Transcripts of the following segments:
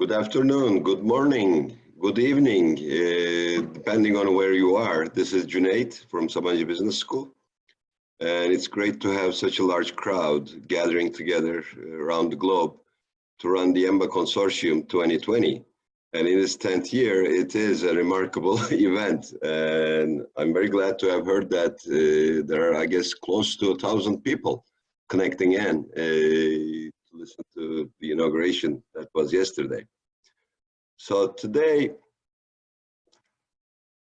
Good afternoon, good morning, good evening, depending on where you are. This is Cuneyt from Sabancı Business School. And it's great to have such a large crowd gathering together around the globe to run the EMBA Consortium 2020. And in its 10th year, it is a remarkable event. And I'm very glad to have heard that there are, I guess, close to 1,000 people connecting in to listen to the inauguration that was yesterday. So today,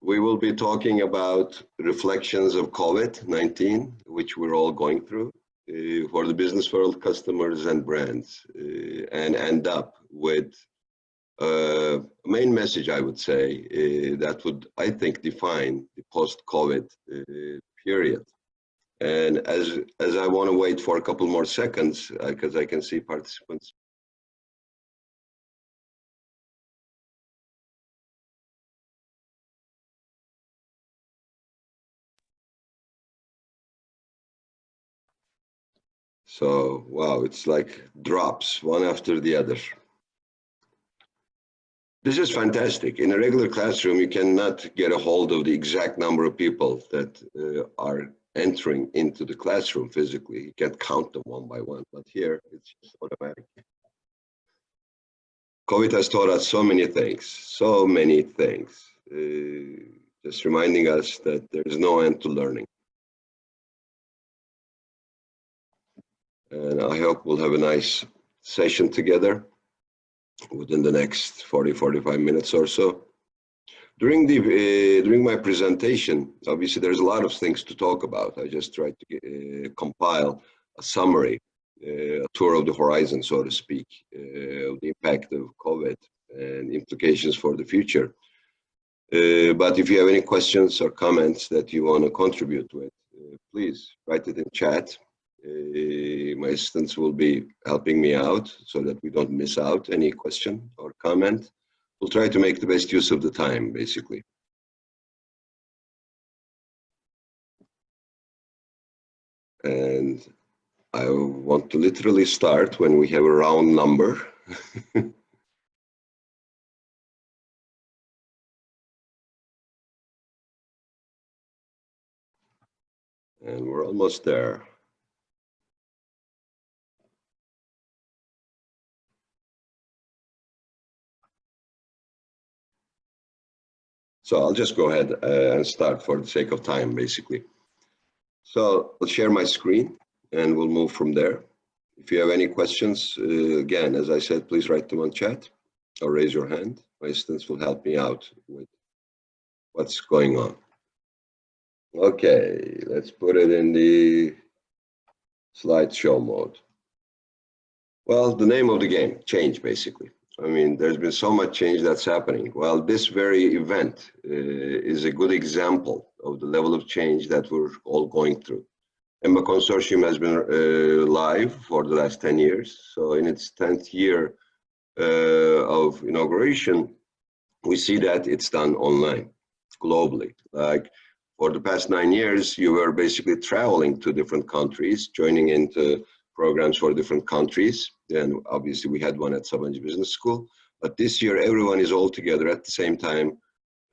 we will be talking about reflections of COVID-19, which we're all going through for the business world, customers and brands, and end up with a main message, I would say, that would, I think, define the post-COVID period. And as I want to wait for a couple more seconds, because I can see participants. So, wow, it's like drops, one after the other. This is fantastic. In a regular classroom, you cannot get a hold of the exact number of people that are entering into the classroom physically. You can't count them one by one, but here it's just automatic. COVID has taught us so many things, just reminding us that there is no end to learning. And I hope we'll have a nice session together within the next 40-45 minutes or so. During my presentation, obviously there's a lot of things to talk about. I just tried to compile a summary, a tour of the horizon, so to speak, of the impact of COVID and implications for the future. But if you have any questions or comments that you want to contribute with, please write it in chat. My assistants will be helping me out so that we don't miss out any question or comment. We'll try to make the best use of the time, basically. And I want to literally start when we have a round number. And we're almost there. So I'll just go ahead and start for the sake of time, basically. So I'll share my screen and we'll move from there. If you have any questions, again, as I said, please write them on chat or raise your hand. My assistants will help me out with what's going on. Okay, let's put it in the slideshow mode. Well, the name of the game, change, basically. I mean, there's been so much change that's happening. Well, this very event is a good example of the level of change that we're all going through. EMBA Consortium has been live for the last 10 years. So in its 10th year of inauguration, we see that it's done online, globally. Like for the past 9 years, you were basically traveling to different countries, joining into programs for different countries. And obviously we had one at Sabancı Business School. But this year, everyone is all together at the same time,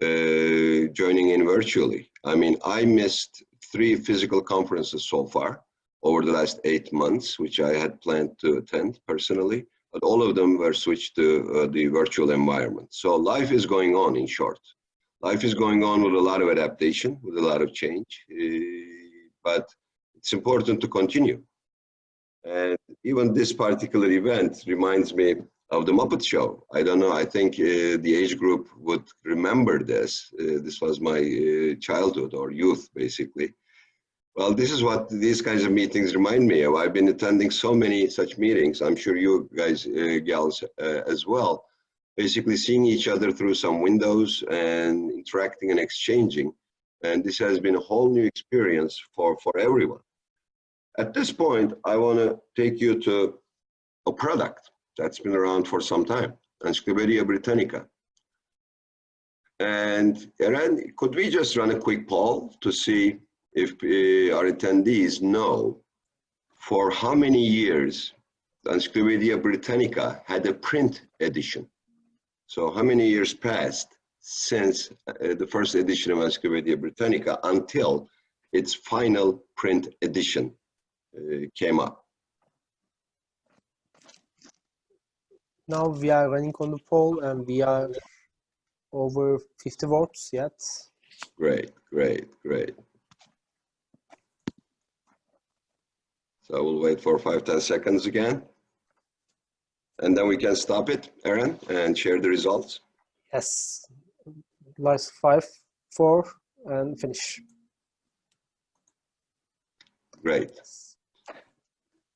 joining in virtually. I mean, I missed 3 physical conferences so far over the last 8 months, which I had planned to attend personally, but all of them were switched to the virtual environment. So life is going on, in short. Life is going on with a lot of adaptation, with a lot of change, but it's important to continue. And even this particular event reminds me of the Muppet Show. I don't know, I think the age group would remember this. This was my childhood or youth, basically. Well, this is what these kinds of meetings remind me of. I've been attending so many such meetings. I'm sure you guys, gals, as well. Basically seeing each other through some windows and interacting and exchanging. And this has been a whole new experience for everyone. At this point, I want to take you to a product that's been around for some time, Encyclopedia Britannica. And Eren, could we just run a quick poll to see if our attendees know for how many years the Encyclopedia Britannica had a print edition? So how many years passed since the first edition of Encyclopedia Britannica until its final print edition came up? Now we are running on the poll and we are over 50 votes yet. Great, great, great. So we'll wait for 5-10 seconds again. And then we can stop it, Aaron, and share the results. Yes. Last 5, 4, and finish. Great.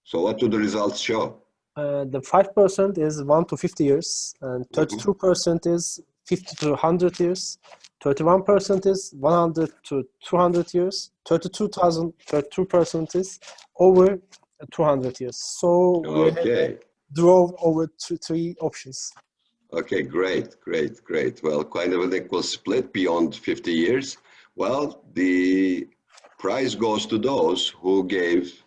So what do the results show? The 5% is 1 to 50 years, and 32% is 50 to 100 years, 31% is 100 to 200 years, 32% is over 200 years. So okay, we drove over 3 options. Okay, great, great, great. Well, quite of an equal split beyond 50 years. Well, the prize goes to those who gave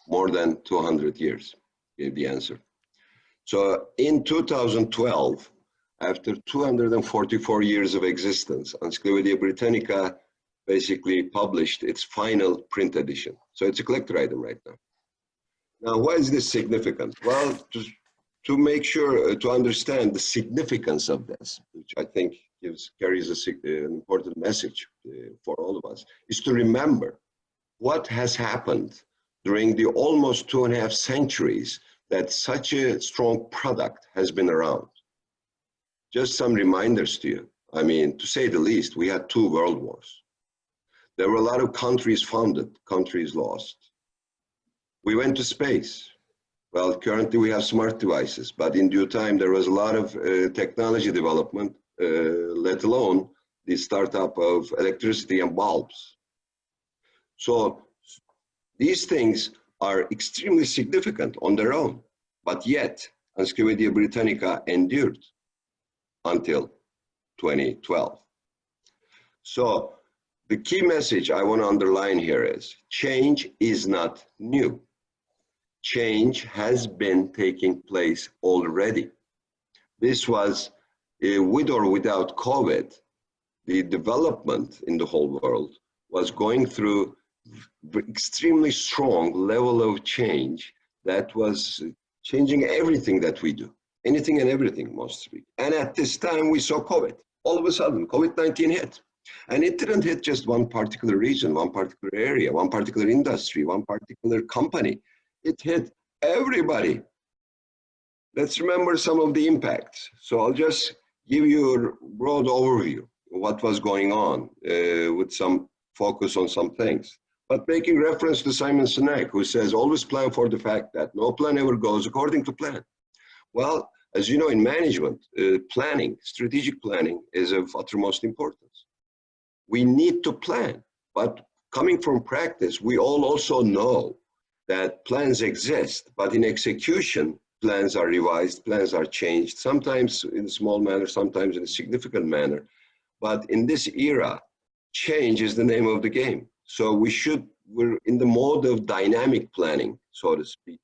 more than 200 years, gave the answer. So in 2012, after 244 years of existence, Encyclopedia Britannica basically published its final print edition. So it's a collector item right now. Now, why is this significant? Well, to make sure to understand the significance of this, which I think carries an important message for all of us, is to remember what has happened during the almost 2.5 centuries that such a strong product has been around. Just some reminders to you. I mean, to say the least, we had 2 world wars. There were a lot of countries founded, countries lost. We went to space. Well, currently we have smart devices, but in due time there was a lot of technology development, let alone the startup of electricity and bulbs. So these things are extremely significant on their own, but yet Encyclopedia Britannica endured until 2012. So the key message I want to underline here is change is not new. Change has been taking place already. This was, with or without COVID, the development in the whole world was going through extremely strong level of change that was changing everything that we do, anything and everything, most speak. And at this time, we saw COVID. All of a sudden, COVID-19 hit. And it didn't hit just one particular region, one particular area, one particular industry, one particular company. It hit everybody. Let's remember some of the impacts. So I'll just give you a broad overview of what was going on with some focus on some things. But making reference to Simon Sinek, who says, always plan for the fact that no plan ever goes according to plan. Well, as you know, in management, planning, strategic planning is of uttermost importance. We need to plan, but coming from practice, we all also know that plans exist, but in execution, plans are revised, plans are changed, sometimes in a small manner, sometimes in a significant manner. But in this era, change is the name of the game. So we're in the mode of dynamic planning, so to speak,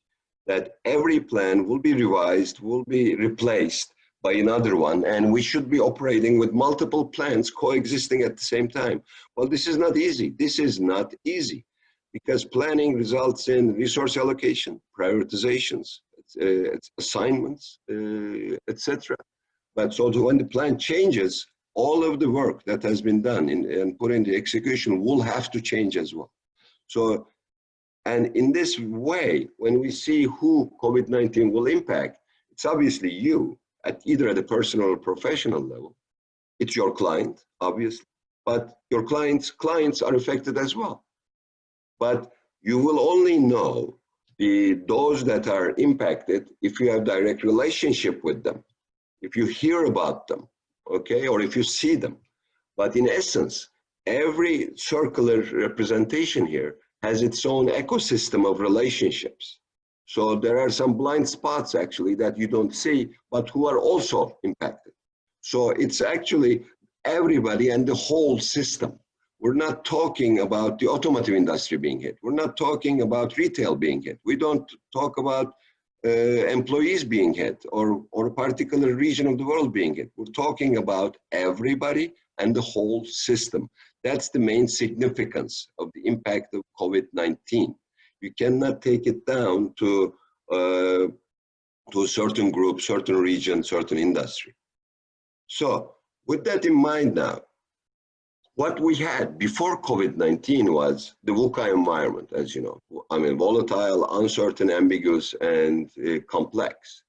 that every plan will be revised, will be replaced by another one, and we should be operating with multiple plans coexisting at the same time. Well, this is not easy. This is not easy because planning results in resource allocation, prioritizations, assignments, etc. But so when the plan changes, all of the work that has been done and put into execution will have to change as well. So, and in this way, when we see who COVID-19 will impact, it's obviously you, either at a personal or professional level. It's your client, obviously, but your clients are affected as well. But you will only know those that are impacted if you have direct relationship with them, if you hear about them, okay, or if you see them. But in essence, every circular representation here has its own ecosystem of relationships. So there are some blind spots actually that you don't see, but who are also impacted. So it's actually everybody and the whole system. We're not talking about the automotive industry being hit. We're not talking about retail being hit. We don't talk about employees being hit or a particular region of the world being hit. We're talking about everybody and the whole system. That's the main significance of the impact of COVID-19. You cannot take it down to a certain group, certain region, certain industry. So with that in mind now, what we had before COVID-19 was the VUCA environment, as you know. I mean, volatile, uncertain, ambiguous, and complex.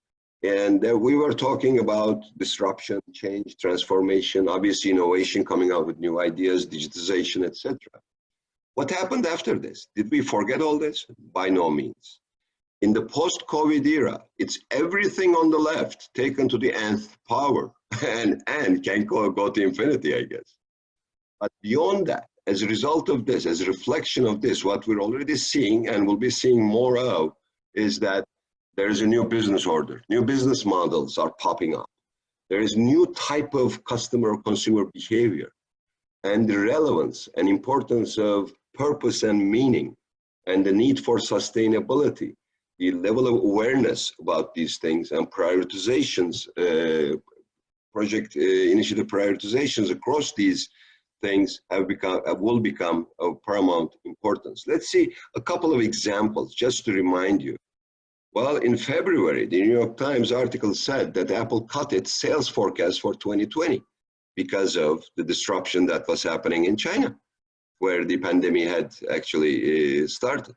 And we were talking about disruption, change, transformation, obviously innovation, coming out with new ideas, digitization, etc. What happened after this? Did we forget all this? By no means. In the post-COVID era, it's everything on the left taken to the nth power and can go to infinity, I guess. But beyond that, as a result of this, as a reflection of this, what we're already seeing and will be seeing more of is that there is a new business order. New business models are popping up. There is new type of customer consumer behavior, and the relevance and importance of purpose and meaning and the need for sustainability, the level of awareness about these things and prioritizations, project initiative prioritizations across these things will become of paramount importance. Let's see a couple of examples just to remind you. Well, in February, the New York Times article said that Apple cut its sales forecast for 2020 because of the disruption that was happening in China, where the pandemic had actually started.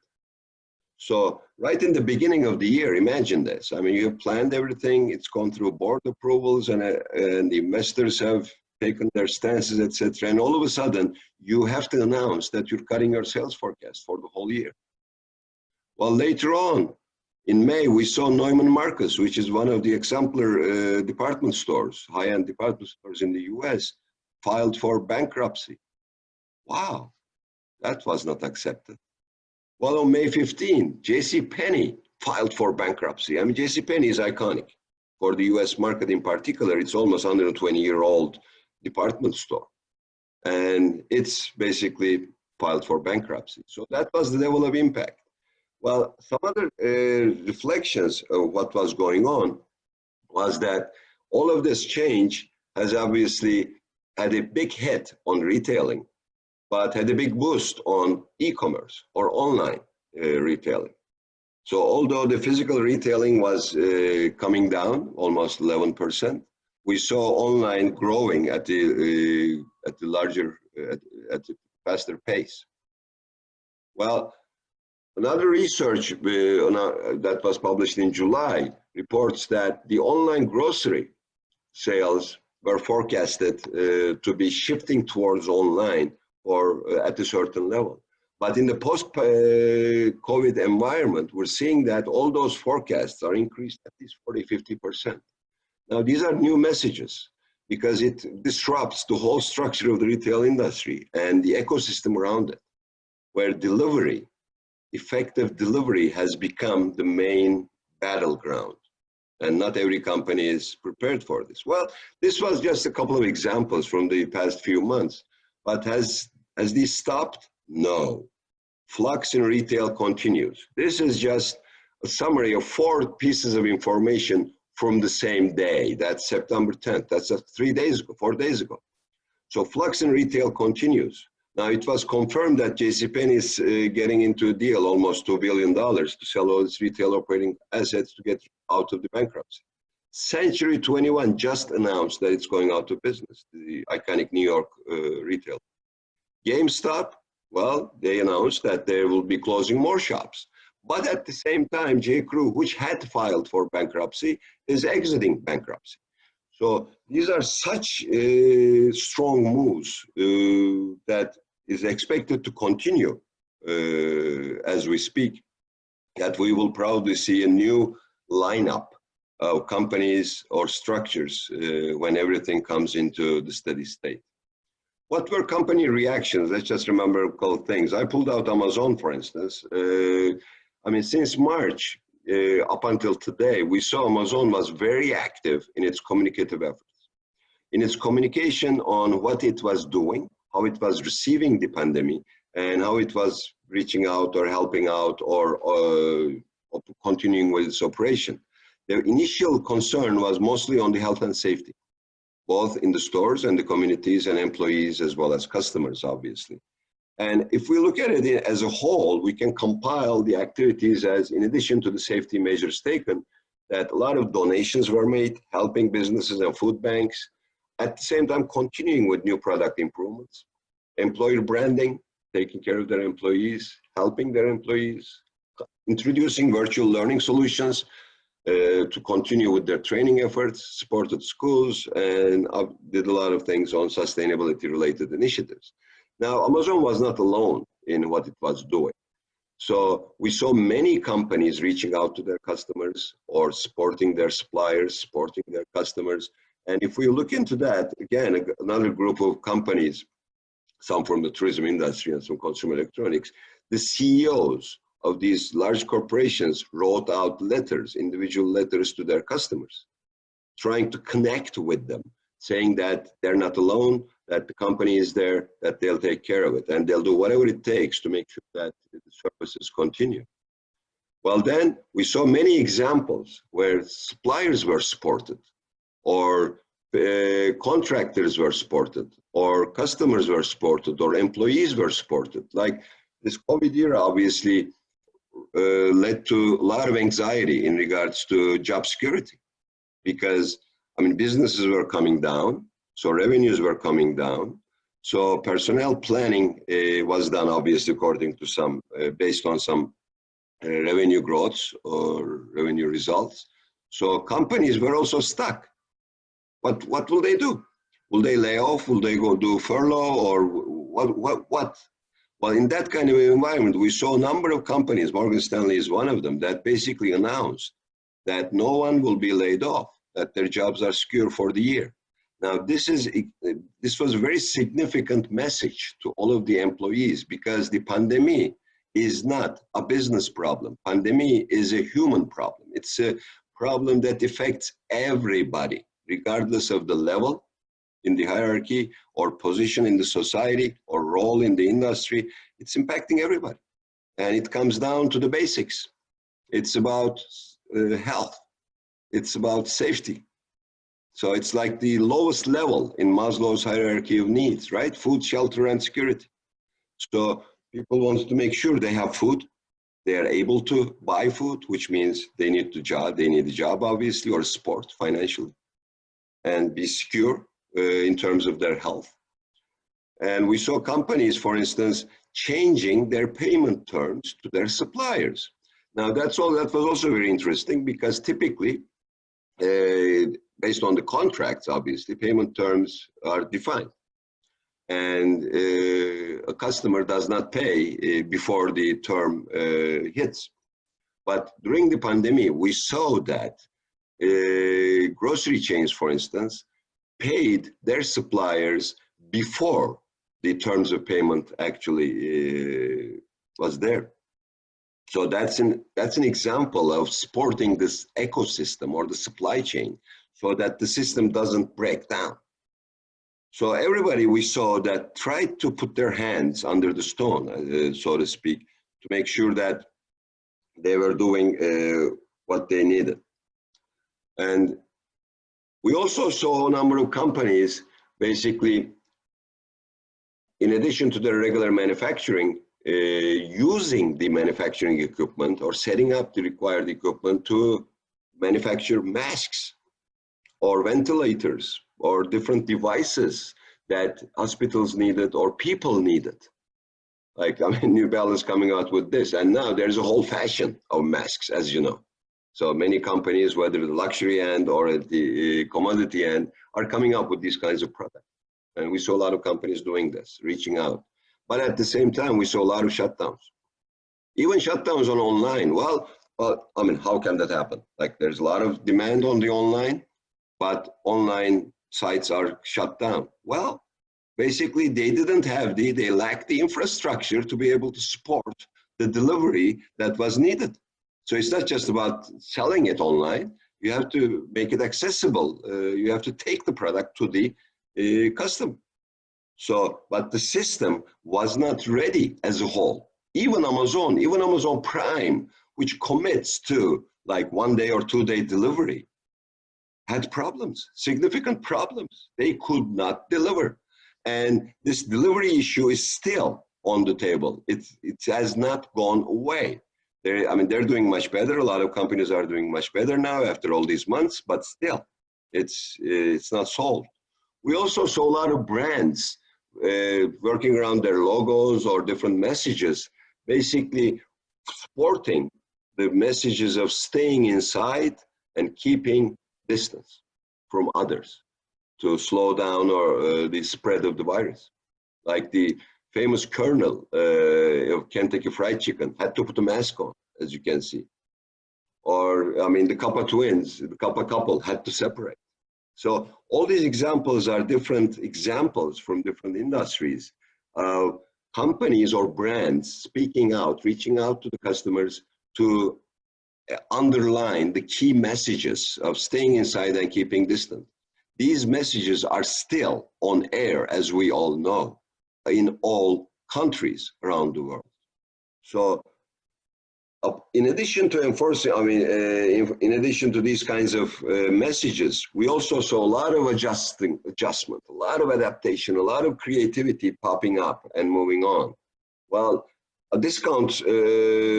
So right in the beginning of the year, imagine this. I mean, you have planned everything, it's gone through board approvals, and the investors have taken their stances, etc. And all of a sudden, you have to announce that you're cutting your sales forecast for the whole year. Well, later on, in May, we saw Neiman Marcus, which is one of the exemplar department stores, high-end department stores in the US, filed for bankruptcy. Wow, that was not accepted. Well, on May 15, JCPenney filed for bankruptcy. I mean, JCPenney is iconic for the US market in particular. It's almost 120-year-old department store. And it's basically filed for bankruptcy. So that was the level of impact. Well, some other reflections of what was going on was that all of this change has obviously had a big hit on retailing, but had a big boost on e-commerce or online retailing. So although the physical retailing was coming down almost 11%, we saw online growing at a faster pace. Well, another research that was published in July reports that the online grocery sales were forecasted to be shifting towards online or at a certain level. But in the post-COVID environment, we're seeing that all those forecasts are increased at least 40–50%. Now, these are new messages because it disrupts the whole structure of the retail industry and the ecosystem around it, where delivery, effective delivery, has become the main battleground. And not every company is prepared for this. Well, this was just a couple of examples from the past few months. But has these stopped? No. Flux in retail continues. This is just a summary of 4 pieces of information from the same day. That's September 10th. That's 4 days ago. So flux in retail continues. Now, it was confirmed that JCPenney is getting into a deal, almost $2 billion, to sell all its retail operating assets to get out of the bankruptcy. Century 21 just announced that it's going out of business, the iconic New York retailer. GameStop, well, they announced that they will be closing more shops. But at the same time, J.Crew, which had filed for bankruptcy, is exiting bankruptcy. So these are such strong moves that is expected to continue as we speak, that we will probably see a new lineup of companies or structures when everything comes into the steady state. What were company reactions? Let's just remember a couple of things. I pulled out Amazon, for instance. I mean, since March up until today, we saw Amazon was very active in its communicative efforts, in its communication on what it was doing, how it was receiving the pandemic, and how it was reaching out or helping out or continuing with its operation. The initial concern was mostly on the health and safety, both in the stores and the communities and employees as well as customers, obviously. And if we look at it as a whole, we can compile the activities as, in addition to the safety measures taken, that a lot of donations were made, helping businesses and food banks, at the same time continuing with new product improvements, employer branding, taking care of their employees, helping their employees, introducing virtual learning solutions to continue with their training efforts, supported schools, and did a lot of things on sustainability related initiatives. Now, Amazon was not alone in what it was doing. So we saw many companies reaching out to their customers or supporting their suppliers, supporting their customers. And if we look into that, again, another group of companies, some from the tourism industry and some consumer electronics, the CEOs of these large corporations wrote out letters, individual letters to their customers, trying to connect with them, saying that they're not alone, that the company is there, that they'll take care of it, and they'll do whatever it takes to make sure that the services continue. Well, then we saw many examples where suppliers were supported, or contractors were supported, or customers were supported, or employees were supported. Like this COVID era obviously led to a lot of anxiety in regards to job security, because I mean, businesses were coming down, so revenues were coming down. So personnel planning was done, obviously, according to some, based on some revenue growths or revenue results. So companies were also stuck. But what will they do? Will they lay off? Will they go do furlough? Or what? Well, in that kind of environment, we saw a number of companies, Morgan Stanley is one of them, that basically announced that no one will be laid off, that their jobs are secure for the year. Now, this was a very significant message to all of the employees, because the pandemic is not a business problem. Pandemic is a human problem. It's a problem that affects everybody, regardless of the level in the hierarchy or position in the society or role in the industry. It's impacting everybody. And it comes down to the basics. It's about health. It's about safety. So it's like the lowest level in Maslow's hierarchy of needs, right? Food, shelter, and security. So people want to make sure they have food. They are able to buy food, which means they need a job, obviously, or support financially, and be secure in terms of their health. And we saw companies, for instance, changing their payment terms to their suppliers. Now, that was also very interesting, because typically, based on the contracts, obviously, payment terms are defined. And a customer does not pay before the term hits. But during the pandemic, we saw that grocery chains, for instance, paid their suppliers before the terms of payment actually was there. So that's an example of supporting this ecosystem or the supply chain, so that the system doesn't break down. So everybody we saw that tried to put their hands under the stone, so to speak, to make sure that they were doing what they needed. And we also saw a number of companies, basically, in addition to their regular manufacturing, using the manufacturing equipment or setting up the required equipment to manufacture masks or ventilators or different devices that hospitals needed or people needed. Like, I mean, New Balance coming out with this, and now there's a whole fashion of masks, as you know. So many companies, whether the luxury end or at the commodity end, are coming up with these kinds of products. And we saw a lot of companies doing this, reaching out. But at the same time, we saw a lot of shutdowns. Even shutdowns on online. Well, I mean, how can that happen? Like, there's a lot of demand on the online, but online sites are shut down. Well, basically, they lacked the infrastructure to be able to support the delivery that was needed. So it's not just about selling it online. You have to make it accessible. You have to take the product to the customer. So, but the system was not ready as a whole. Even Amazon Prime which commits to like 1 day or 2 day delivery, had problems, significant problems. They could not deliver. And this delivery issue is still on the table. It has not gone away. They're doing much better. A lot of companies are doing much better now after all these months, but still, it's not solved. We also saw a lot of brands working around their logos or different messages, basically sporting the messages of staying inside and keeping distance from others to slow down or the spread of the virus. Like the famous Colonel of Kentucky Fried Chicken had to put a mask on, as you can see. Or, I mean, the Kappa twins, the Kappa couple had to separate. So all these examples are different examples from different industries. Companies or brands speaking out, reaching out to the customers to underline the key messages of staying inside and keeping distance. These messages are still on air, as we all know, in all countries around the world. So in addition to enforcing, in addition to these kinds of messages, we also saw a lot of adjustment, a lot of adaptation, a lot of creativity popping up and moving on. Well, a discount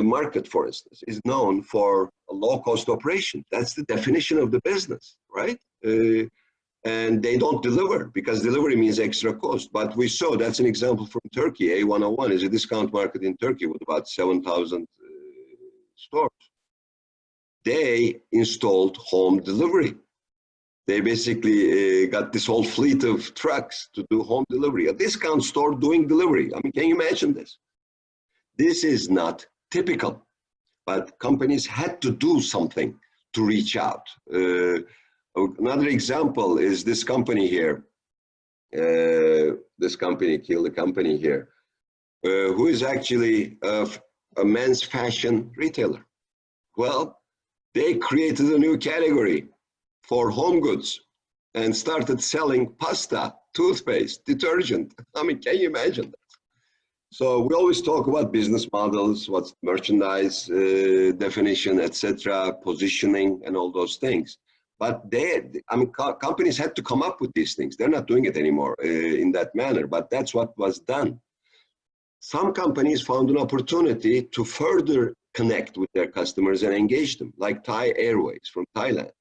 market, for instance, is known for a low-cost operation. That's the definition of the business, right? And they don't deliver because delivery means extra cost. But we saw, that's an example from Turkey. A101 is a discount market in Turkey with about 7,000 stores. They installed home delivery. They basically got this whole fleet of trucks to do home delivery. A discount store doing delivery. I mean, can you imagine this? This is not typical, but companies had to do something to reach out. Another example is this company here, this company, Kill the Company here, who is actually a men's fashion retailer. Well, they created a new category for home goods and started selling pasta, toothpaste, detergent. I mean, can you imagine that? So we always talk about business models, what's merchandise definition, etc., positioning, and all those things. But companies had to come up with these things. They're not doing it anymore in that manner, but that's what was done. Some companies found an opportunity to further connect with their customers and engage them, like Thai Airways from Thailand.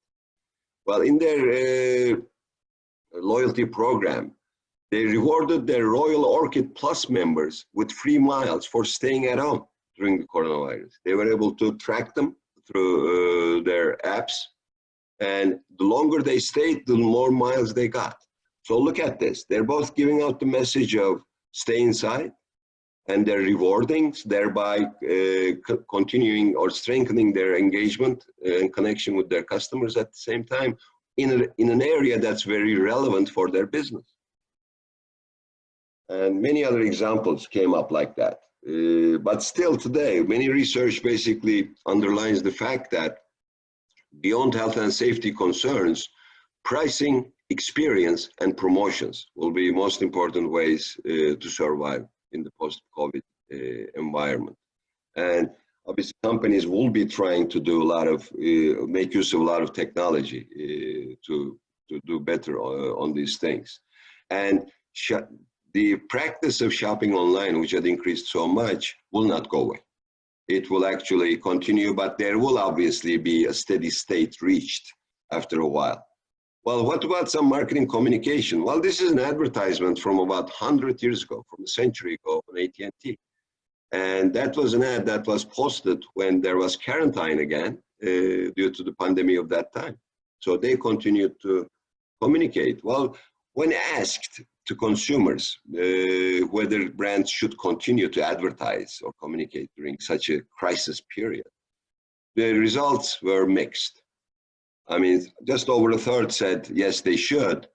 Well, in their loyalty program, they rewarded their Royal Orchid Plus members with free miles for staying at home during the coronavirus. They were able to track them through their apps, and the longer they stayed, the more miles they got. So look at this. They're both giving out the message of stay inside, and they're rewarding, thereby continuing or strengthening their engagement and connection with their customers at the same time in an area that's very relevant for their business. And many other examples came up like that. But still today, many research basically underlines the fact that beyond health and safety concerns, pricing, experience, and promotions will be most important ways to survive in the post-COVID environment. And obviously companies will be trying to do a lot of, make use of a lot of technology to do better on these things. And the practice of shopping online, which had increased so much, will not go away. It will actually continue, but there will obviously be a steady state reached after a while. Well, what about some marketing communication? Well, this is an advertisement from about 100 years ago, from a century ago on AT&T. And that was an ad that was posted when there was quarantine again due to the pandemic of that time. So they continued to communicate. Well, when asked to consumers whether brands should continue to advertise or communicate during such a crisis period, the results were mixed. I mean, just over a third said yes, they should,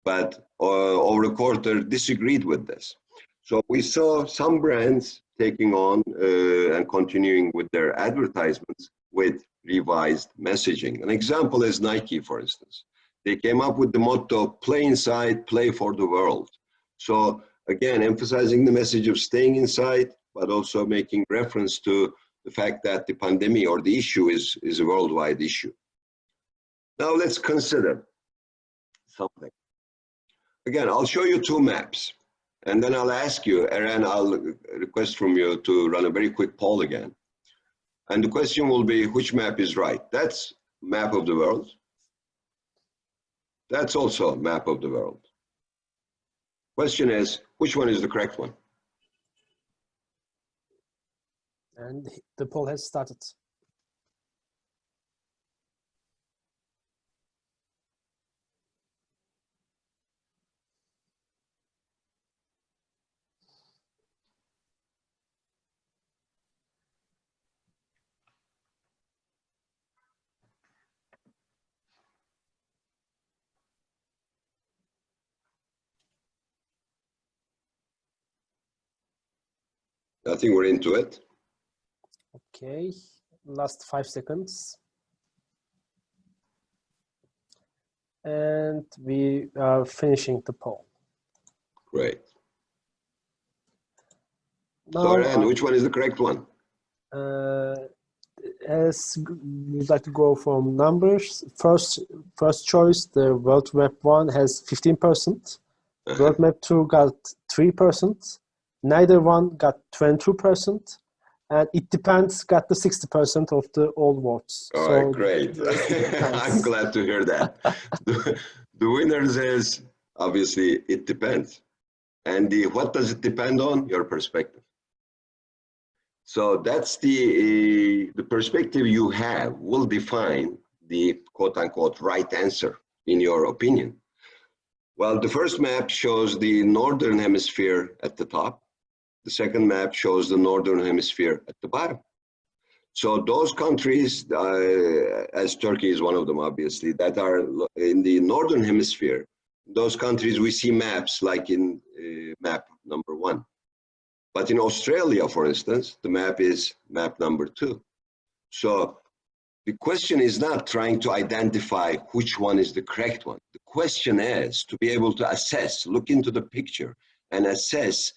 but over a quarter disagreed with this. So we saw some brands taking on and continuing with their advertisements with revised messaging. An example is Nike, for instance. They came up with the motto, play inside, play for the world. So again, emphasizing the message of staying inside, but also making reference to the fact that the pandemic or the issue is a worldwide issue. Now let's consider something. Again, I'll show you two maps, and then I'll ask you, Eren, I'll request from you to run a very quick poll again. And the question will be, which map is right? That's map of the world. That's also a map of the world. Question is, which one is the correct one? And the poll has started. I think we're into it. Okay, last 5 seconds. And we are finishing the poll. Great. Now, So, Eren, which one is the correct one? As we'd like to go from numbers, first choice, the World Map 1 has 15%. World Map 2 got 3%. Neither one got 22%. And it depends got the 60% of the all votes. All so right, great. I'm glad to hear that. The winner says, obviously, it depends. And what does it depend on? Your perspective. So that's the perspective you have will define the quote unquote right answer in your opinion. Well, the first map shows the northern hemisphere at the top. The second map shows the northern hemisphere at the bottom. So those countries, as Turkey is one of them, obviously, that are in the northern hemisphere, those countries we see maps like in map number 1. But in Australia, for instance, the map is map number 2. So the question is not trying to identify which one is the correct one. The question is to be able to assess, look into the picture and assess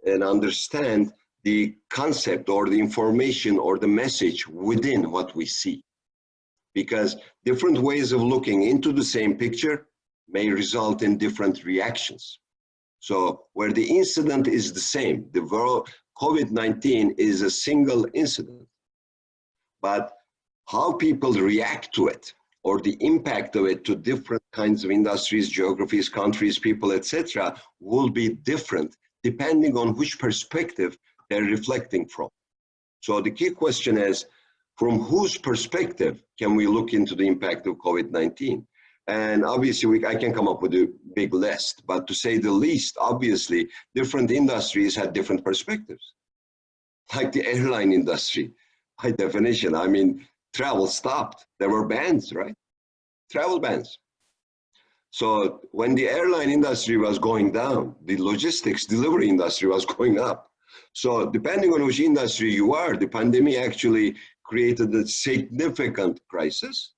and understand the concept or the information or the message within what we see. Because different ways of looking into the same picture may result in different reactions. So where the incident is the same, the world COVID-19 is a single incident, but how people react to it or the impact of it to different kinds of industries, geographies, countries, people, etc., will be different depending on which perspective they're reflecting from. So the key question is, from whose perspective can we look into the impact of COVID-19? And obviously, I can come up with a big list, but to say the least, obviously, different industries had different perspectives. Like the airline industry, by definition, I mean, travel stopped. There were bans, right? Travel bans. So when the airline industry was going down, the logistics delivery industry was going up. So depending on which industry you are, the pandemic actually created a significant crisis,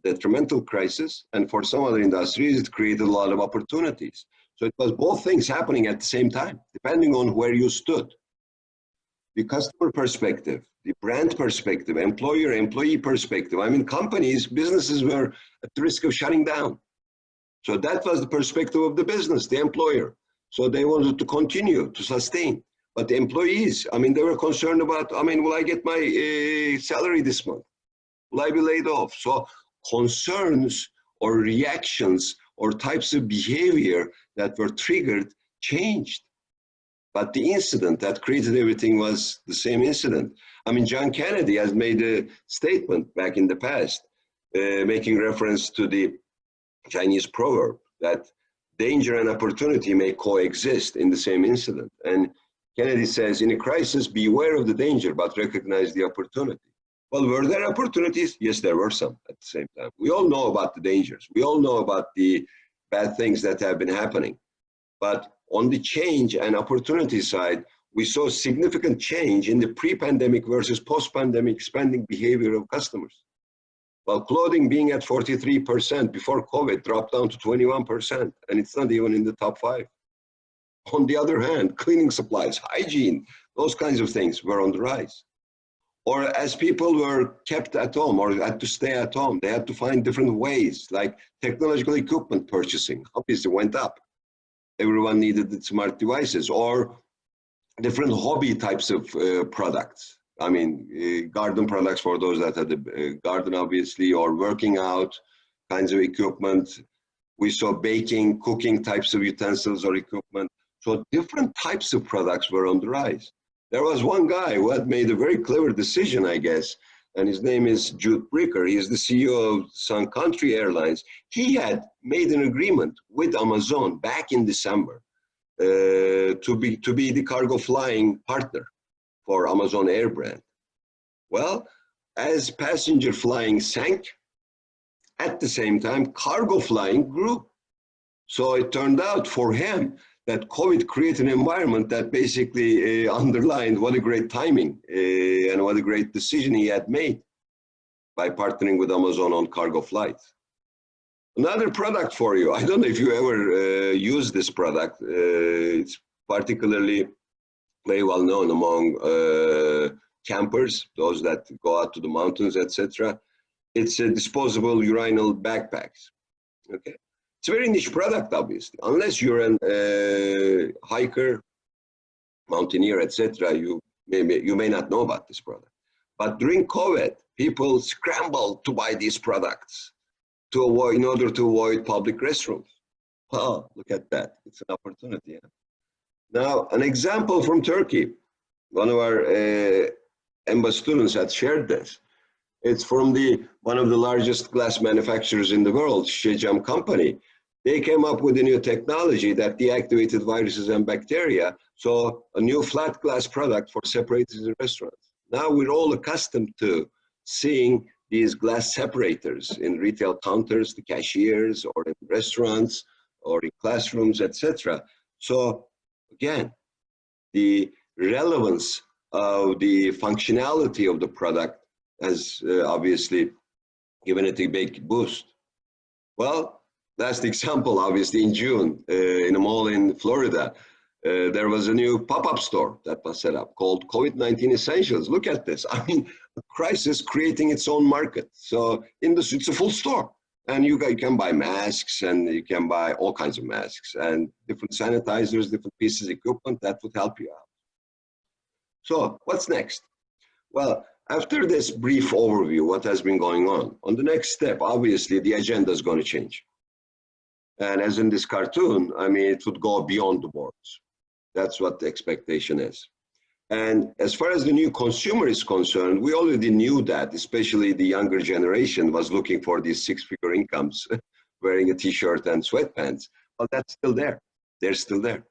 detrimental crisis, and for some other industries, it created a lot of opportunities. So it was both things happening at the same time, depending on where you stood. The customer perspective, the brand perspective, employee perspective. I mean, companies, businesses were at the risk of shutting down. So that was the perspective of the business, the employer. So they wanted to continue to sustain. But the employees, I mean, they were concerned about, I mean, will I get my salary this month? Will I be laid off? So concerns or reactions or types of behavior that were triggered changed. But the incident that created everything was the same incident. I mean, John Kennedy has made a statement back in the past, making reference to the Chinese proverb that danger and opportunity may coexist in the same incident. And Kennedy says, in a crisis, beware of the danger, but recognize the opportunity. Well, were there opportunities? Yes, there were some at the same time. We all know about the dangers. We all know about the bad things that have been happening. But on the change and opportunity side, we saw significant change in the pre-pandemic versus post-pandemic spending behavior of customers. While clothing being at 43% before COVID dropped down to 21%, and it's not even in the top 5. On the other hand, cleaning supplies, hygiene, those kinds of things were on the rise. Or as people were kept at home or had to stay at home, they had to find different ways, like technological equipment purchasing obviously went up. Everyone needed smart devices, or different hobby types of products. I mean, garden products for those that had a garden, obviously, or working out kinds of equipment. We saw baking, cooking types of utensils or equipment. So different types of products were on the rise. There was one guy who had made a very clever decision, I guess, and his name is Jude Bricker. He is the CEO of Sun Country Airlines. He had made an agreement with Amazon back in December to be the cargo flying partner for Amazon Air brand. Well, as passenger flying sank, at the same time, cargo flying grew. So it turned out for him that COVID created an environment that basically underlined what a great timing and what a great decision he had made by partnering with Amazon on cargo flights. Another product for you. I don't know if you ever use this product. It's particularly very well known among campers, those that go out to the mountains, etc. It's a disposable urinal backpacks. Okay, it's a very niche product, obviously. Unless you're a hiker, mountaineer, etc., you may not know about this product. But during COVID, people scrambled to buy these products in order to avoid public restrooms. Oh, look at that! It's an opportunity. Yeah? Now, an example from Turkey. One of our EMBA students had shared this. It's from one of the largest glass manufacturers in the world, Şecam company. They came up with a new technology that deactivated viruses and bacteria. So a new flat glass product for separators in restaurants. Now we're all accustomed to seeing these glass separators in retail counters, the cashiers, or in restaurants, or in classrooms, etc. So again, the relevance of the functionality of the product has obviously given it a big boost. Well, last example, obviously, in June, in a mall in Florida, there was a new pop-up store that was set up called COVID-19 Essentials. Look at this. I mean, a crisis creating its own market. So it's a full store. And you can buy masks, and you can buy all kinds of masks and different sanitizers, different pieces of equipment that would help you out. So what's next? Well, after this brief overview, what has been going on the next step, obviously, the agenda is going to change. And as in this cartoon, I mean, it would go beyond the borders. That's what the expectation is. And as far as the new consumer is concerned, we already knew that, especially the younger generation was looking for these six-figure incomes, wearing a t-shirt and sweatpants. Well, that's still there. They're still there.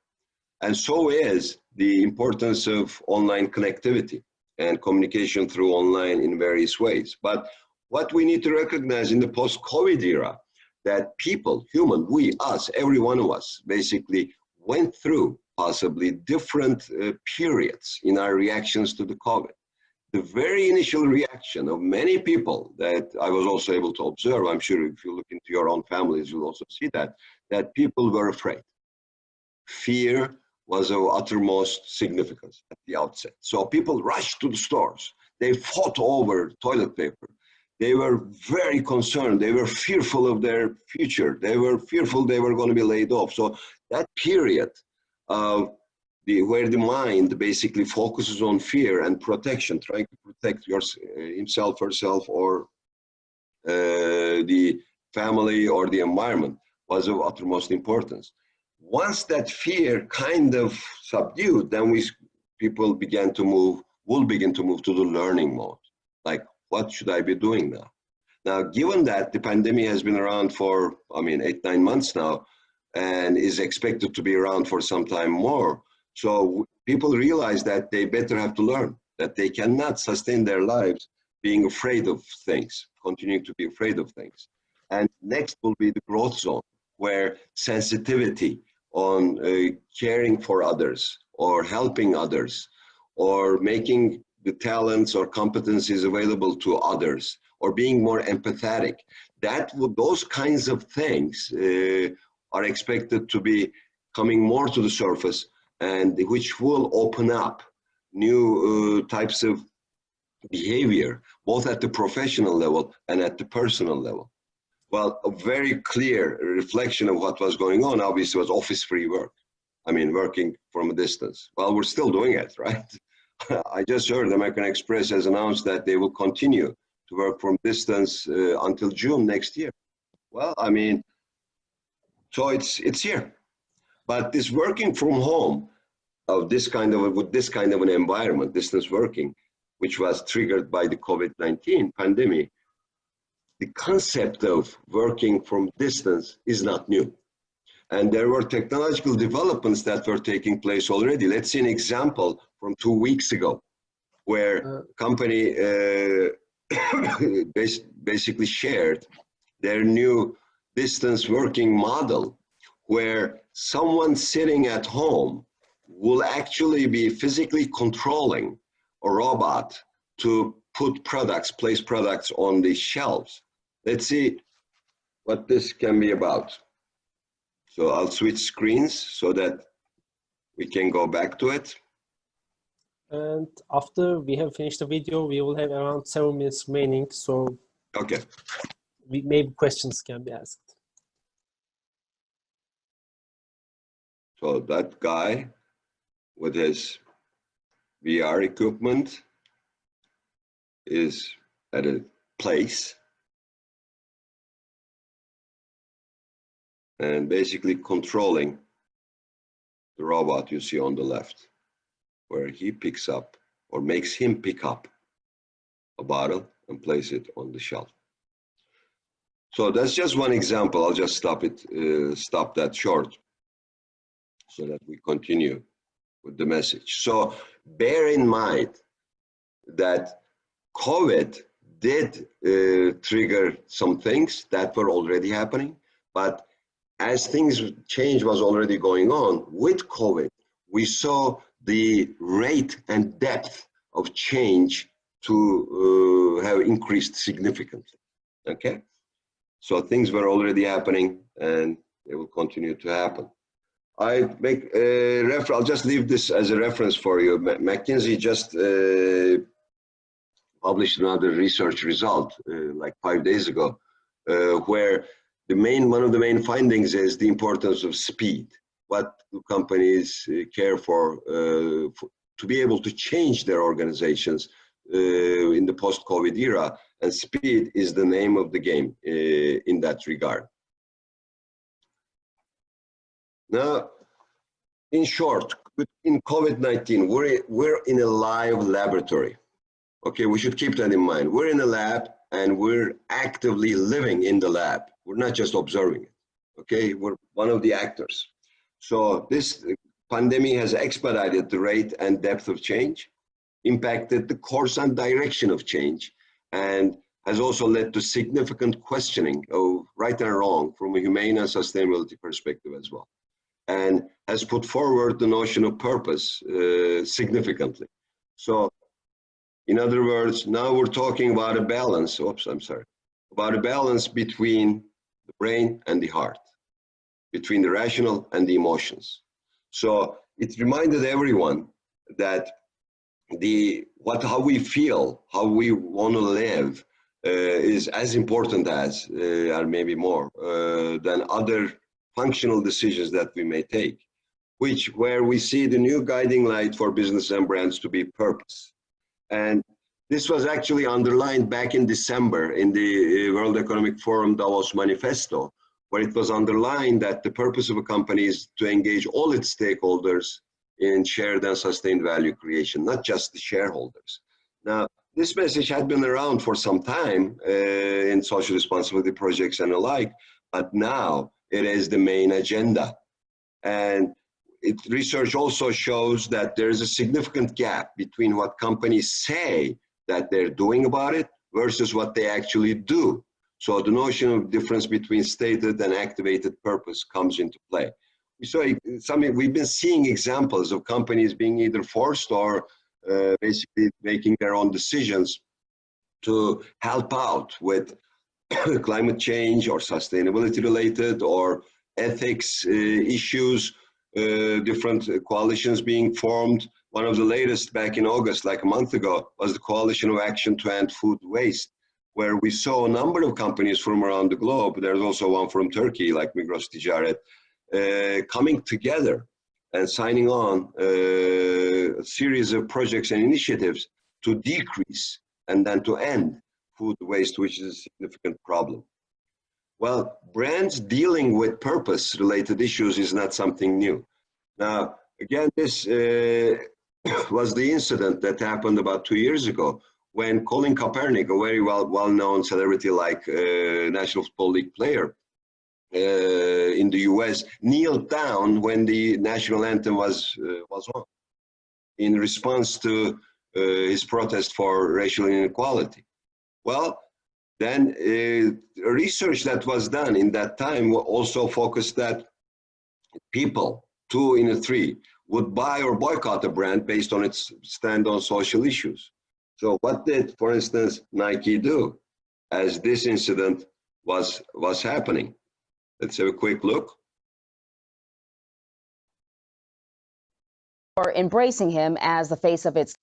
And so is the importance of online connectivity and communication through online in various ways. But what we need to recognize in the post-COVID era, that people, we, us, every one of us, basically went through possibly different periods in our reactions to the COVID. The very initial reaction of many people that I was also able to observe, I'm sure if you look into your own families, you'll also see that people were afraid. Fear was of uttermost significance at the outset. So people rushed to the stores. They fought over toilet paper. They were very concerned. They were fearful of their future. They were fearful they were going to be laid off. So that period where the mind basically focuses on fear and protection, trying to protect himself, herself, or the family or the environment, was of uttermost importance. Once that fear kind of subdued, then will begin to move to the learning mode. Like, what should I be doing now? Now, given that the pandemic has been around for, 8-9 months now, and is expected to be around for some time more, so people realize that they better have to learn, that they cannot sustain their lives being afraid of things, continuing to be afraid of things. And next will be the growth zone, where sensitivity on caring for others, or helping others, or making the talents or competencies available to others, or being more empathetic. Those kinds of things are expected to be coming more to the surface, and which will open up new types of behavior, both at the professional level and at the personal level. Well, a very clear reflection of what was going on, obviously, was office-free work. I mean, working from a distance. Well, we're still doing it, right? I just heard American Express has announced that they will continue to work from distance until June next year. Well, I mean, so it's here. But this working from home of this kind of, with this kind of an environment, distance working, which was triggered by the COVID-19 pandemic, the concept of working from distance is not new. And there were technological developments that were taking place already. Let's see an example from 2 weeks ago, where company basically shared their new distance working model, where someone sitting at home will actually be physically controlling a robot to put products, place products on the shelves. Let's see what this can be about. So I'll switch screens so that we can go back to it. And after we have finished the video, we will have around 7 minutes remaining. So okay, maybe questions can be asked. So that guy with his VR equipment is at a place and basically controlling the robot you see on the left, where he picks up or makes him pick up a bottle and place it on the shelf. So that's just one example. I'll just stop that short so that we continue with the message. So bear in mind that COVID did trigger some things that were already happening, but as things change was already going on with COVID, we saw the rate and depth of change to have increased significantly, okay? So things were already happening and they will continue to happen. I'll just leave this as a reference for you. McKinsey just published another research result like 5 days ago, where one of the main findings is the importance of speed. What do companies care for to be able to change their organizations in the post-COVID era, and speed is the name of the game in that regard. Now, in short, in COVID-19, we're in a live laboratory. Okay, we should keep that in mind. We're in a lab and we're actively living in the lab. We're not just observing it, okay? We're one of the actors. So this pandemic has expedited the rate and depth of change, impacted the course and direction of change, and has also led to significant questioning of right and wrong from a humane and sustainability perspective as well, and has put forward the notion of purpose significantly. So in other words, now we're talking about a balance, about a balance between the brain and the heart, between the rational and the emotions. So it reminded everyone that how we feel, how we want to live is as important as, or maybe more, than other functional decisions that we may take, where we see the new guiding light for business and brands to be purpose. And this was actually underlined back in December in the World Economic Forum Davos Manifesto, where it was underlined that the purpose of a company is to engage all its stakeholders in shared and sustained value creation, not just the shareholders. Now, this message had been around for some time in social responsibility projects and the like, but now it is the main agenda. And research also shows that there is a significant gap between what companies say that they're doing about it versus what they actually do. So the notion of difference between stated and activated purpose comes into play. We've been seeing examples of companies being either forced or basically making their own decisions to help out with climate change or sustainability related or ethics issues, different coalitions being formed One of the latest back in August, like a month ago, was the Coalition of Action to End Food Waste, where we saw a number of companies from around the globe. There's also one from Turkey, like Migros Ticaret, coming together and signing on a series of projects and initiatives to decrease and then to end food waste, which is a significant problem. Well, brands dealing with purpose-related issues is not something new. Now, again, this was the incident that happened about 2 years ago when Colin Kaepernick, a very well-known celebrity-like National Football League player in the US, kneeled down when the national anthem was on in response to his protest for racial inequality. Well, then research that was done in that time also focused that people, 2 in 3, would buy or boycott a brand based on its stand on social issues. So what did, for instance, Nike do as this incident was happening? Let's have a quick look. Or embracing him as the face of its.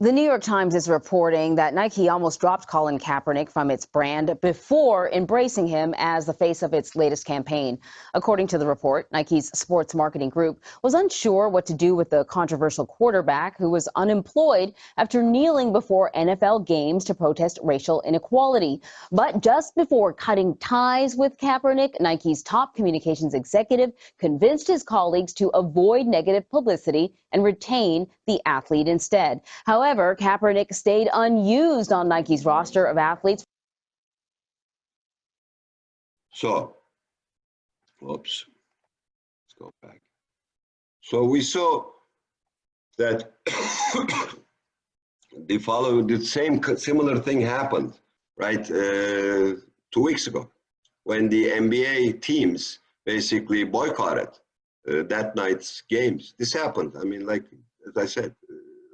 The New York Times is reporting that Nike almost dropped Colin Kaepernick from its brand before embracing him as the face of its latest campaign. According to the report, Nike's sports marketing group was unsure what to do with the controversial quarterback who was unemployed after kneeling before NFL games to protest racial inequality. But just before cutting ties with Kaepernick, Nike's top communications executive convinced his colleagues to avoid negative publicity and retain the athlete instead. However, Kaepernick stayed unused on Nike's roster of athletes. So, oops, let's go back. So we saw that the same similar thing happened, right, 2 weeks ago, when the NBA teams basically boycotted that night's games. This happened, I mean, like, as I said,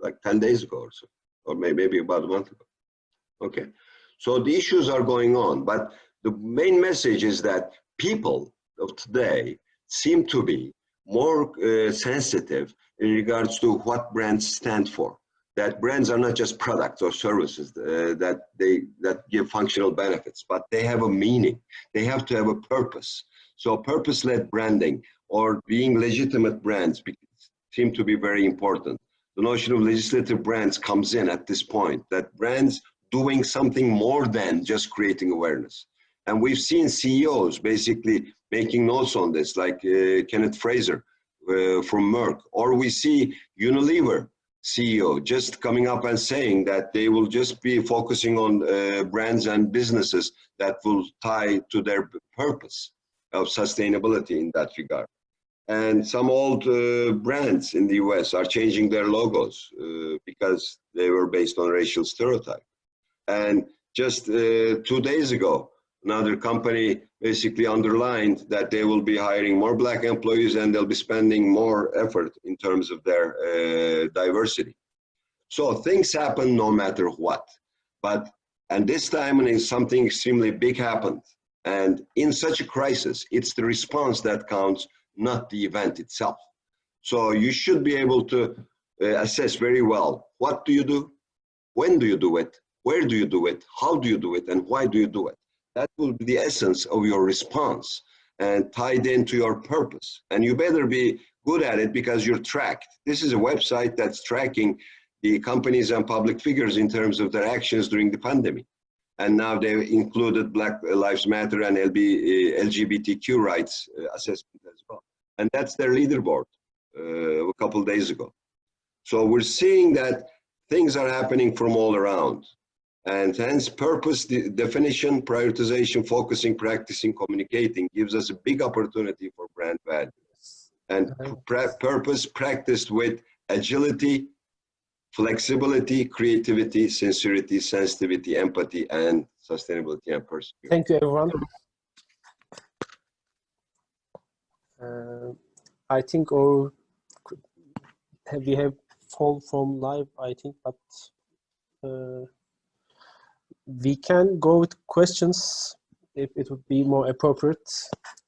like 10 days ago or so, or maybe about a month ago. Okay, so the issues are going on, but the main message is that people of today seem to be more sensitive in regards to what brands stand for. That brands are not just products or services that give functional benefits, but they have a meaning. They have to have a purpose. So purpose-led branding or being legitimate brands seem to be very important. The notion of legislative brands comes in at this point, that brands doing something more than just creating awareness. And we've seen CEOs basically making notes on this, like Kenneth Fraser from Merck, or we see Unilever CEO just coming up and saying that they will just be focusing on brands and businesses that will tie to their purpose of sustainability in that regard. And some old brands in the US are changing their logos because they were based on racial stereotype. And just 2 days ago, another company basically underlined that they will be hiring more Black employees and they'll be spending more effort in terms of their diversity. So things happen no matter what. And this time something extremely big happened. And in such a crisis, it's the response that counts, not the event itself. So you should be able to assess very well, what do you do, when do you do it, where do you do it, how do you do it, and why do you do it? That will be the essence of your response and tied into your purpose. And you better be good at it because you're tracked. This is a website that's tracking the companies and public figures in terms of their actions during the pandemic. And now they've included Black Lives Matter and LGBTQ rights assessment as well. And that's their leaderboard a couple of days ago. So we're seeing that things are happening from all around. And hence purpose, definition, prioritization, focusing, practicing, communicating gives us a big opportunity for brand value. And purpose practiced with agility, flexibility, creativity, sincerity, sensitivity, empathy, and sustainability and perseverance. Thank you, everyone. I think we have fall from live, I think, but we can go with questions if it would be more appropriate.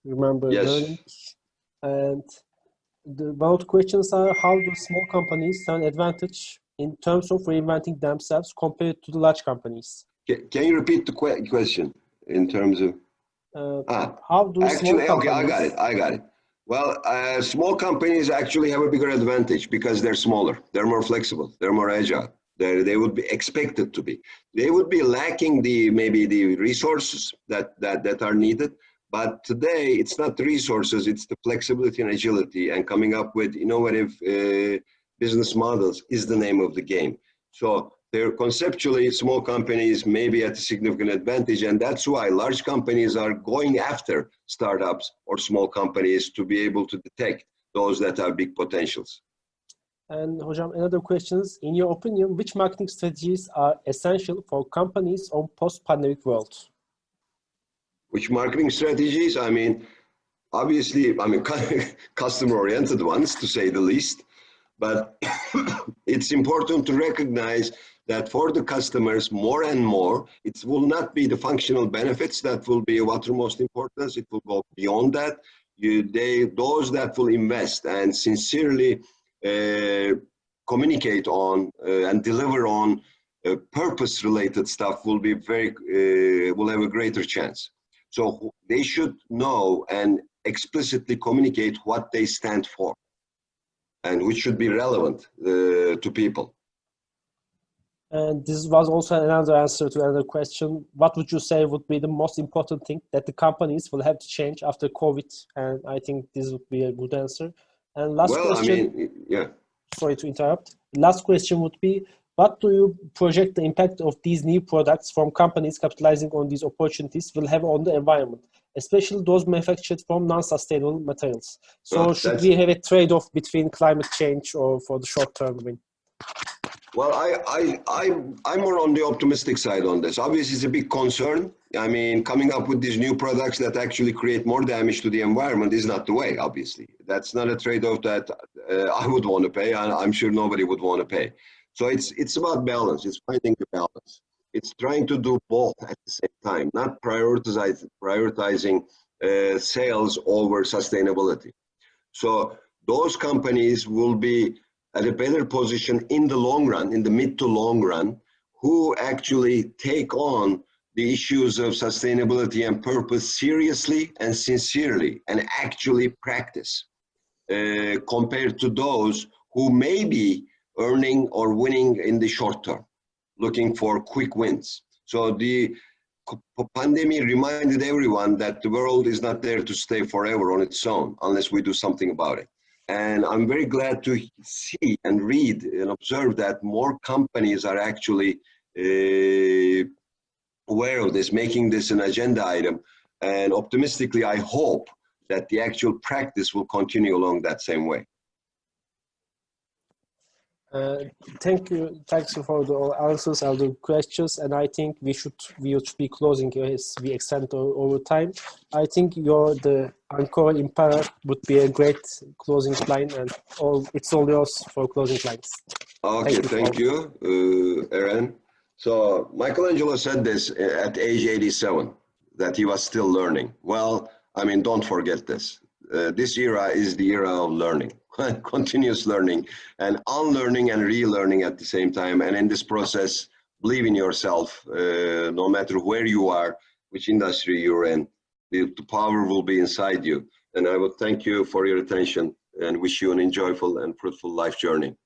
Remember, yes. Learning. And One of the questions are, how do small companies have an advantage in terms of reinventing themselves compared to the large companies? Can you repeat the question in terms of? How do small Actually, okay, companies? I got it. Well, small companies actually have a bigger advantage because they're smaller, they're more flexible, they're more agile. They would be expected to be. They would be lacking maybe the resources that are needed. But today, it's not the resources, it's the flexibility and agility, and coming up with innovative business models is the name of the game. So they're conceptually, small companies may be at a significant advantage, and that's why large companies are going after startups or small companies to be able to detect those that have big potentials. And Hocam, another question is, in your opinion, which marketing strategies are essential for companies on post-pandemic world? Which marketing strategies? I mean, obviously, customer-oriented ones, to say the least. But it's important to recognize that for the customers, more and more, it will not be the functional benefits that will be of uttermost importance. It will go beyond that. Those that will invest and sincerely communicate on and deliver on purpose-related stuff will be will have a greater chance. So they should know and explicitly communicate what they stand for, and which should be relevant to people. And this was also another answer to another question. What would you say would be the most important thing that the companies will have to change after COVID? And I think this would be a good answer. And last question. Yeah. Sorry to interrupt. Last question would be, what do you project the impact of these new products from companies capitalizing on these opportunities will have on the environment, especially those manufactured from non-sustainable materials? So should we have a trade-off between climate change or for the short term win? Well, I'm more on the optimistic side on this. Obviously, it's a big concern. I mean, coming up with these new products that actually create more damage to the environment is not the way, obviously. That's not a trade-off that I would want to pay, and I'm sure nobody would want to pay. So it's about balance. It's finding the balance. It's trying to do both at the same time, not prioritizing sales over sustainability. So those companies will be at a better position in the long run, in the mid to long run, who actually take on the issues of sustainability and purpose seriously and sincerely and actually practice, compared to those who may be earning or winning in the short term, looking for quick wins. So the pandemic reminded everyone that the world is not there to stay forever on its own unless we do something about it. And I'm very glad to see and read and observe that more companies are actually aware of this, making this an agenda item. And optimistically, I hope that the actual practice will continue along that same way. Thank you. Thanks for the answers and the questions. And I think we should be closing as we extend over time. I think the encore in para would be a great closing line, and it's all yours for closing lines. Okay, thank you, Aaron. So Michelangelo said this at age 87, that he was still learning. Well, I mean, don't forget this. This era is the era of learning, continuous learning, and unlearning and relearning at the same time. And in this process, believe in yourself, no matter where you are, which industry you're in, the power will be inside you. And I would thank you for your attention and wish you an enjoyable and fruitful life journey.